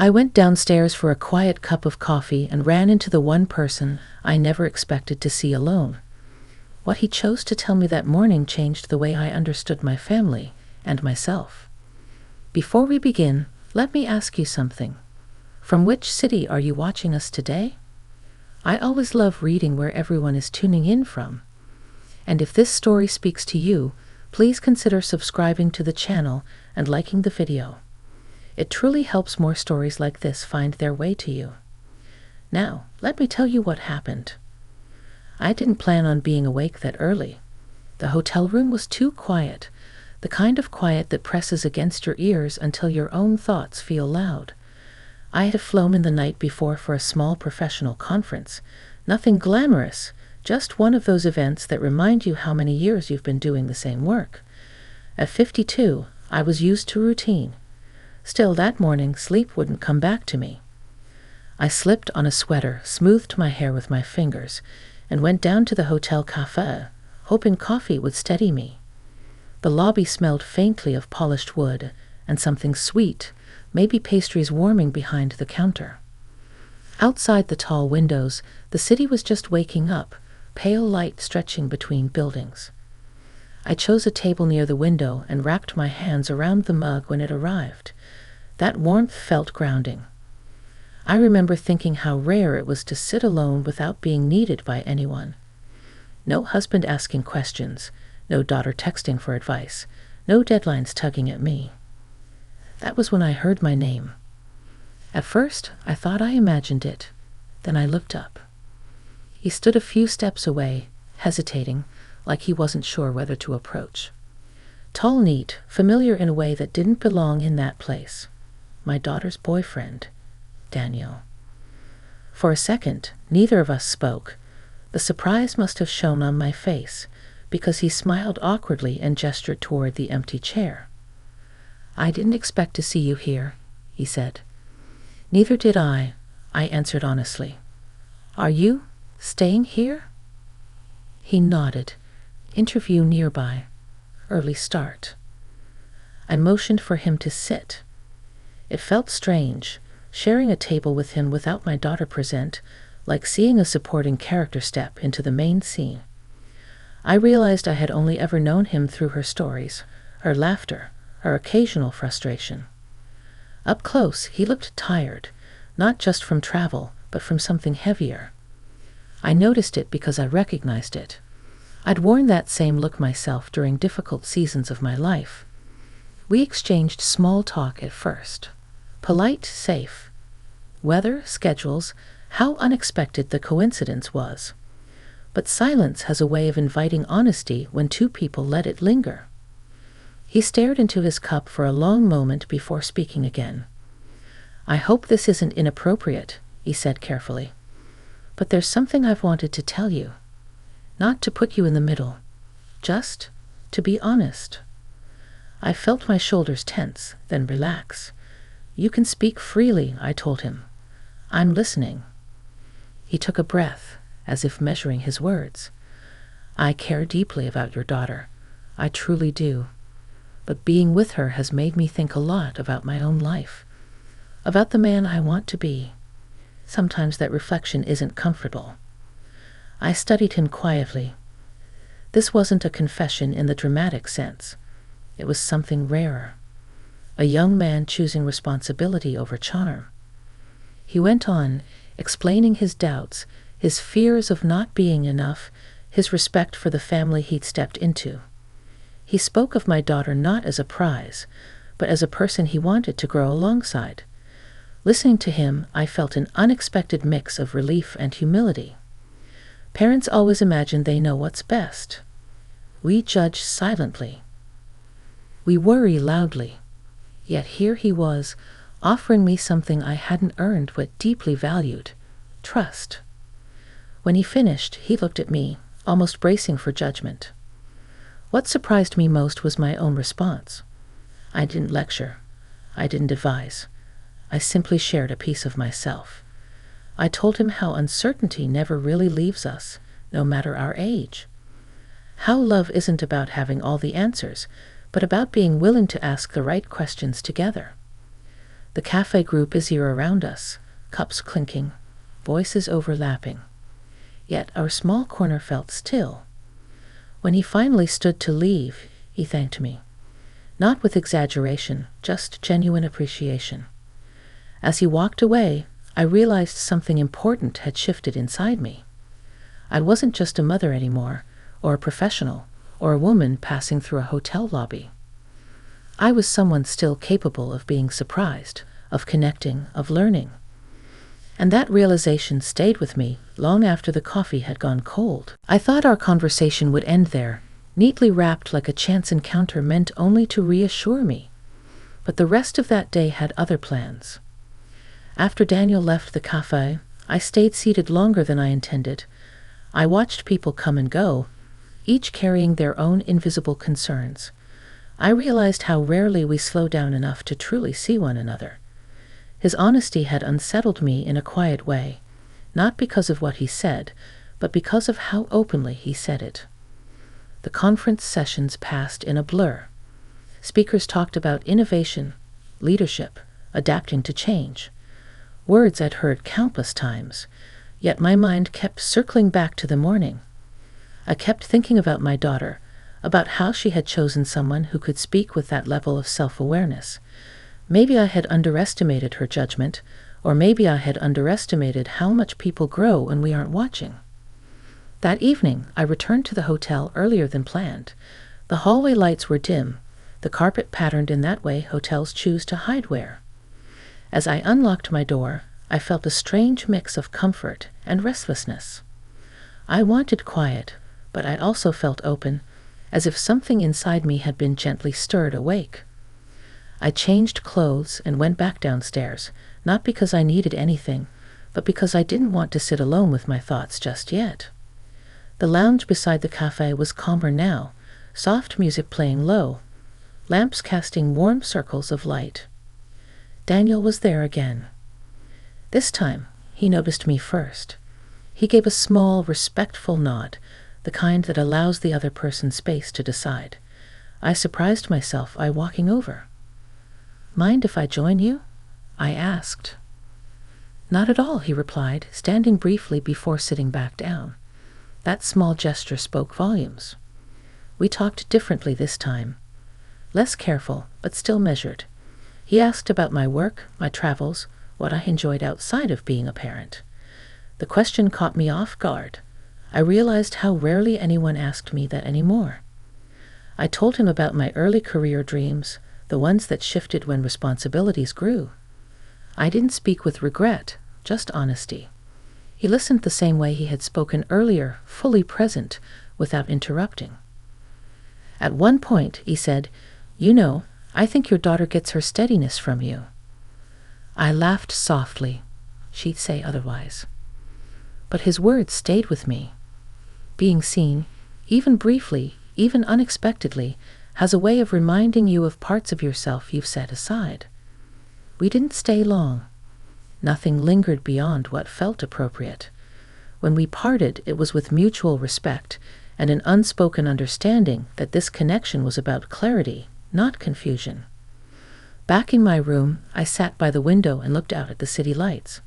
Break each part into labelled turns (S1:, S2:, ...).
S1: I went downstairs for a quiet cup of coffee and ran into the one person I never expected to see alone. What he chose to tell me that morning changed the way I understood my family and myself. Before we begin, let me ask you something. From which city are you watching us today? I always love reading where everyone is tuning in from. And if this story speaks to you, please consider subscribing to the channel and liking the video. It truly helps more stories like this find their way to you. Now, let me tell you what happened. I didn't plan on being awake that early. The hotel room was too quiet, the kind of quiet that presses against your ears until your own thoughts feel loud. I had flown in the night before for a small professional conference. Nothing glamorous, just one of those events that remind you how many years you've been doing the same work. At 52, I was used to routine. Still, that morning, sleep wouldn't come back to me. I slipped on a sweater, smoothed my hair with my fingers, and went down to the hotel Café, hoping coffee would steady me. The lobby smelled faintly of polished wood and something sweet, maybe pastries warming behind the counter. Outside the tall windows, the city was just waking up, pale light stretching between buildings. I chose a table near the window and wrapped my hands around the mug when it arrived. That warmth felt grounding. I remember thinking how rare it was to sit alone without being needed by anyone. No husband asking questions, no daughter texting for advice, no deadlines tugging at me. That was when I heard my name. At first, I thought I imagined it. Then I looked up. He stood a few steps away, hesitating, like he wasn't sure whether to approach. Tall, neat, familiar in a way that didn't belong in that place. My daughter's boyfriend, Daniel. For a second, neither of us spoke. The surprise must have shown on my face, because he smiled awkwardly and gestured toward the empty chair. "I didn't expect to see you here," he said. "Neither did I answered honestly. "Are you staying here?" He nodded. "Interview nearby. Early start." I motioned for him to sit. It felt strange, sharing a table with him without my daughter present, like seeing a supporting character step into the main scene. I realized I had only ever known him through her stories, her laughter, her occasional frustration. Up close, he looked tired, not just from travel, but from something heavier. I noticed it because I recognized it. I'd worn that same look myself during difficult seasons of my life. We exchanged small talk at first. Polite, safe. Weather, schedules, how unexpected the coincidence was. But silence has a way of inviting honesty when two people let it linger. He stared into his cup for a long moment before speaking again. "I hope this isn't inappropriate," he said carefully. "But there's something I've wanted to tell you. Not to put you in the middle. Just to be honest." I felt my shoulders tense, then relax. "You can speak freely," I told him. "I'm listening." He took a breath, as if measuring his words. "I care deeply about your daughter. I truly do. But being with her has made me think a lot about my own life. About the man I want to be. Sometimes that reflection isn't comfortable." I studied him quietly. This wasn't a confession in the dramatic sense. It was something rarer. A young man choosing responsibility over charm. He went on, explaining his doubts, his fears of not being enough, his respect for the family he'd stepped into. He spoke of my daughter not as a prize, but as a person he wanted to grow alongside. Listening to him, I felt an unexpected mix of relief and humility. Parents always imagine they know what's best. We judge silently. We worry loudly. Yet here he was, offering me something I hadn't earned but deeply valued: trust. When he finished, he looked at me, almost bracing for judgment. What surprised me most was my own response. I didn't lecture. I didn't advise. I simply shared a piece of myself. I told him how uncertainty never really leaves us, no matter our age. How love isn't about having all the answers, but about being willing to ask the right questions together. The cafe grew busier around us, cups clinking, voices overlapping. Yet our small corner felt still. When he finally stood to leave, he thanked me. Not with exaggeration, just genuine appreciation. As he walked away, I realized something important had shifted inside me. I wasn't just a mother anymore, or a professional, or a woman passing through a hotel lobby. I was someone still capable of being surprised, of connecting, of learning. And that realization stayed with me long after the coffee had gone cold. I thought our conversation would end there, neatly wrapped like a chance encounter meant only to reassure me. But the rest of that day had other plans. After Daniel left the café, I stayed seated longer than I intended. I watched people come and go, each carrying their own invisible concerns. I realized how rarely we slow down enough to truly see one another. His honesty had unsettled me in a quiet way, not because of what he said, but because of how openly he said it. The conference sessions passed in a blur. Speakers talked about innovation, leadership, adapting to change. Words I'd heard countless times, yet my mind kept circling back to the morning. I kept thinking about my daughter, about how she had chosen someone who could speak with that level of self-awareness. Maybe I had underestimated her judgment, or maybe I had underestimated how much people grow when we aren't watching. That evening, I returned to the hotel earlier than planned. The hallway lights were dim, the carpet patterned in that way hotels choose to hide where. As I unlocked my door, I felt a strange mix of comfort and restlessness. I wanted quiet, but I also felt open, as if something inside me had been gently stirred awake. I changed clothes and went back downstairs, not because I needed anything, but because I didn't want to sit alone with my thoughts just yet. The lounge beside the cafe was calmer now, soft music playing low, lamps casting warm circles of light. Daniel was there again. This time, he noticed me first. He gave a small, respectful nod, the kind that allows the other person space to decide. I surprised myself by walking over. "Mind if I join you?" I asked. "Not at all," he replied, standing briefly before sitting back down. That small gesture spoke volumes. We talked differently this time. Less careful, but still measured. He asked about my work, my travels, what I enjoyed outside of being a parent. The question caught me off guard. I realized how rarely anyone asked me that anymore. I told him about my early career dreams, the ones that shifted when responsibilities grew. I didn't speak with regret, just honesty. He listened the same way he had spoken earlier, fully present, without interrupting. At one point, he said, "You know, I think your daughter gets her steadiness from you." I laughed softly. She'd say otherwise. But his words stayed with me. Being seen, even briefly, even unexpectedly, has a way of reminding you of parts of yourself you've set aside. We didn't stay long. Nothing lingered beyond what felt appropriate. When we parted, it was with mutual respect and an unspoken understanding that this connection was about clarity, not confusion. Back in my room, I sat by the window and looked out at the city lights.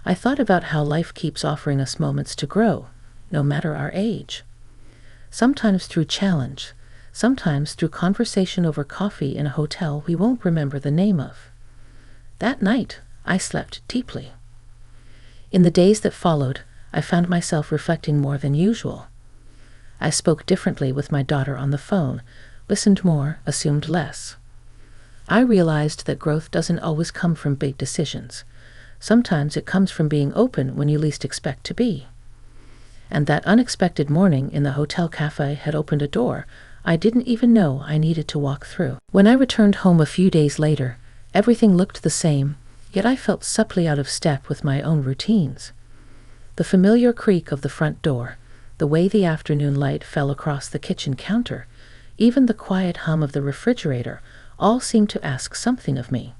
S1: I thought about how life keeps offering us moments to grow, no matter our age. Sometimes through challenge, sometimes through conversation over coffee in a hotel we won't remember the name of. That night, I slept deeply. In the days that followed, I found myself reflecting more than usual. I spoke differently with my daughter on the phone, listened more, assumed less. I realized that growth doesn't always come from big decisions. Sometimes it comes from being open when you least expect to be. And that unexpected morning in the hotel cafe had opened a door I didn't even know I needed to walk through. When I returned home a few days later, everything looked the same, yet I felt subtly out of step with my own routines. The familiar creak of the front door, the way the afternoon light fell across the kitchen counter, even the quiet hum of the refrigerator, all seemed to ask something of me.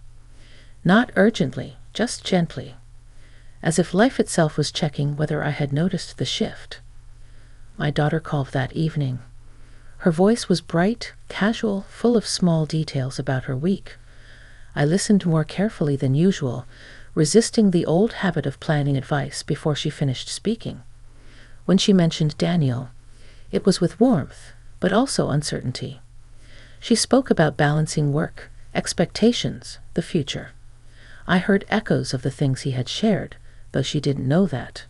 S1: Not urgently, just gently, as if life itself was checking whether I had noticed the shift. My daughter called that evening. Her voice was bright, casual, full of small details about her week. I listened more carefully than usual, resisting the old habit of planning advice before she finished speaking. When she mentioned Daniel, it was with warmth, but also uncertainty. She spoke about balancing work, expectations, the future. I heard echoes of the things he had shared, though she didn't know that.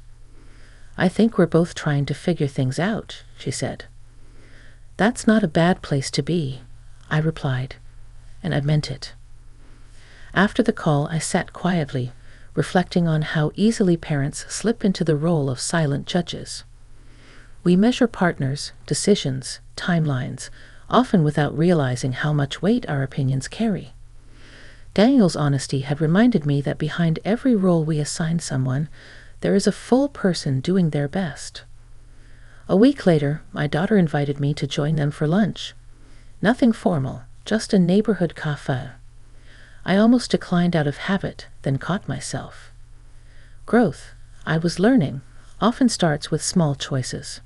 S1: "I think we're both trying to figure things out," she said. "That's not a bad place to be," I replied, and I meant it. After the call, I sat quietly, reflecting on how easily parents slip into the role of silent judges. We measure partners, decisions, timelines, often without realizing how much weight our opinions carry. Daniel's honesty had reminded me that behind every role we assign someone, there is a full person doing their best. A week later, my daughter invited me to join them for lunch. Nothing formal, just a neighborhood café. I almost declined out of habit, then caught myself. Growth, I was learning, often starts with small choices.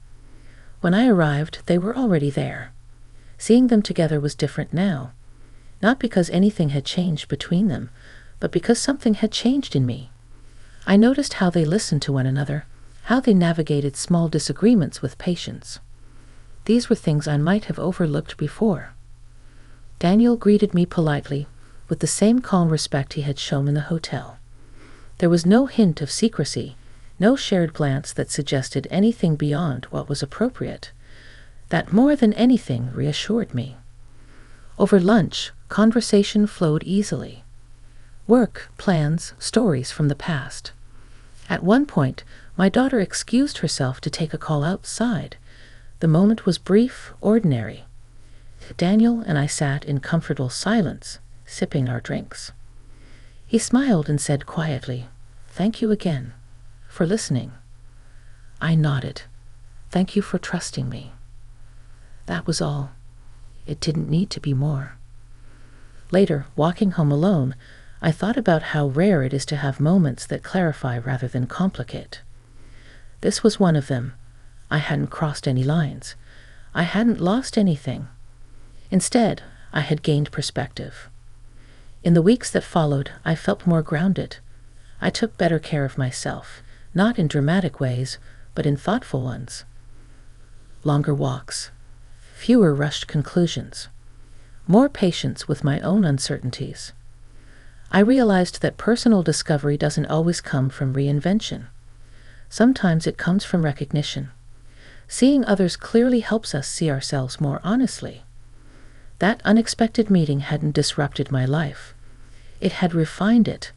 S1: When I arrived, they were already there. Seeing them together was different now, not because anything had changed between them, but because something had changed in me. I noticed how they listened to one another, how they navigated small disagreements with patience. These were things I might have overlooked before. Daniel greeted me politely, with the same calm respect he had shown in the hotel. There was no hint of secrecy, no shared glance that suggested anything beyond what was appropriate. That more than anything reassured me. Over lunch, conversation flowed easily. Work, plans, stories from the past. At one point, my daughter excused herself to take a call outside. The moment was brief, ordinary. Daniel and I sat in comfortable silence, sipping our drinks. He smiled and said quietly, "Thank you again for listening." I nodded. "Thank you for trusting me." That was all. It didn't need to be more. Later, walking home alone, I thought about how rare it is to have moments that clarify rather than complicate. This was one of them. I hadn't crossed any lines. I hadn't lost anything. Instead, I had gained perspective. In the weeks that followed, I felt more grounded. I took better care of myself, not in dramatic ways, but in thoughtful ones. Longer walks, fewer rushed conclusions, more patience with my own uncertainties. I realized that personal discovery doesn't always come from reinvention. Sometimes it comes from recognition. Seeing others clearly helps us see ourselves more honestly. That unexpected meeting hadn't disrupted my life. It had refined it,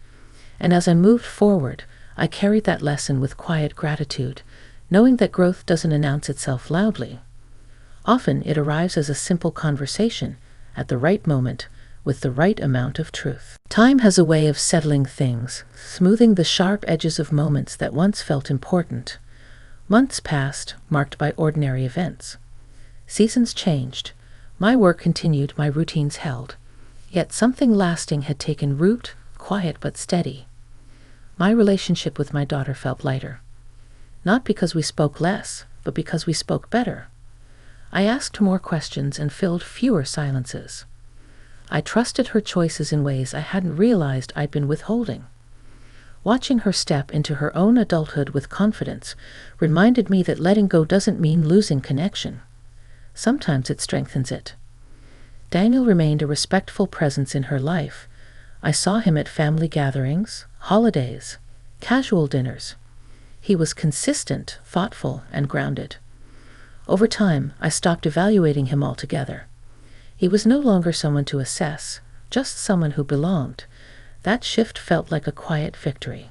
S1: and as I moved forward, I carried that lesson with quiet gratitude, knowing that growth doesn't announce itself loudly. Often it arrives as a simple conversation, at the right moment, with the right amount of truth. Time has a way of settling things, smoothing the sharp edges of moments that once felt important. Months passed, marked by ordinary events. Seasons changed. My work continued, my routines held. Yet something lasting had taken root, quiet but steady. My relationship with my daughter felt lighter. Not because we spoke less, but because we spoke better. I asked more questions and filled fewer silences. I trusted her choices in ways I hadn't realized I'd been withholding. Watching her step into her own adulthood with confidence reminded me that letting go doesn't mean losing connection. Sometimes it strengthens it. Daniel remained a respectful presence in her life. I saw him at family gatherings, holidays, casual dinners. He was consistent, thoughtful, and grounded. Over time, I stopped evaluating him altogether. He was no longer someone to assess, just someone who belonged. That shift felt like a quiet victory.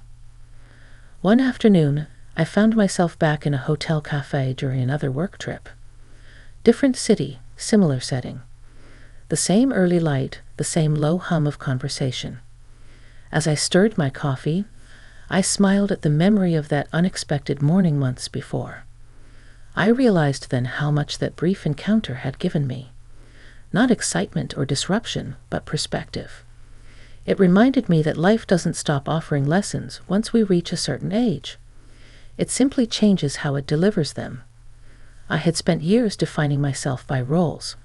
S1: One afternoon, I found myself back in a hotel cafe during another work trip. Different city, similar setting. The same early light, the same low hum of conversation. As I stirred my coffee, I smiled at the memory of that unexpected morning months before. I realized then how much that brief encounter had given me. Not excitement or disruption, but perspective. It reminded me that life doesn't stop offering lessons once we reach a certain age. It simply changes how it delivers them. I had spent years defining myself by roles: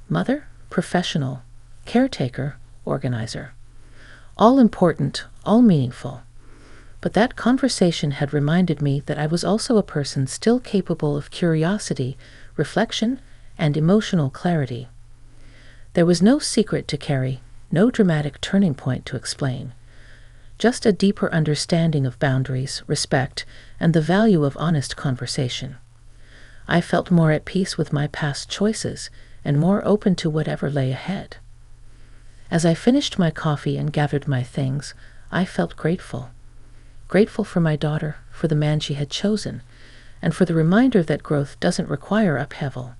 S1: mother, professional, caretaker, organizer. All important, all meaningful. But that conversation had reminded me that I was also a person still capable of curiosity, reflection, and emotional clarity. There was no secret to carry, no dramatic turning point to explain. Just a deeper understanding of boundaries, respect, and the value of honest conversation. I felt more at peace with my past choices and more open to whatever lay ahead. As I finished my coffee and gathered my things, I felt grateful. Grateful for my daughter, for the man she had chosen, and for the reminder that growth doesn't require upheaval.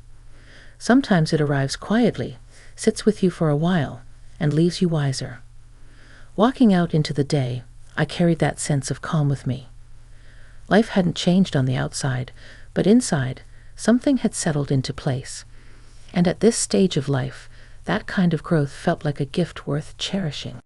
S1: Sometimes it arrives quietly, sits with you for a while, and leaves you wiser. Walking out into the day, I carried that sense of calm with me. Life hadn't changed on the outside, but inside, something had settled into place. And at this stage of life, that kind of growth felt like a gift worth cherishing.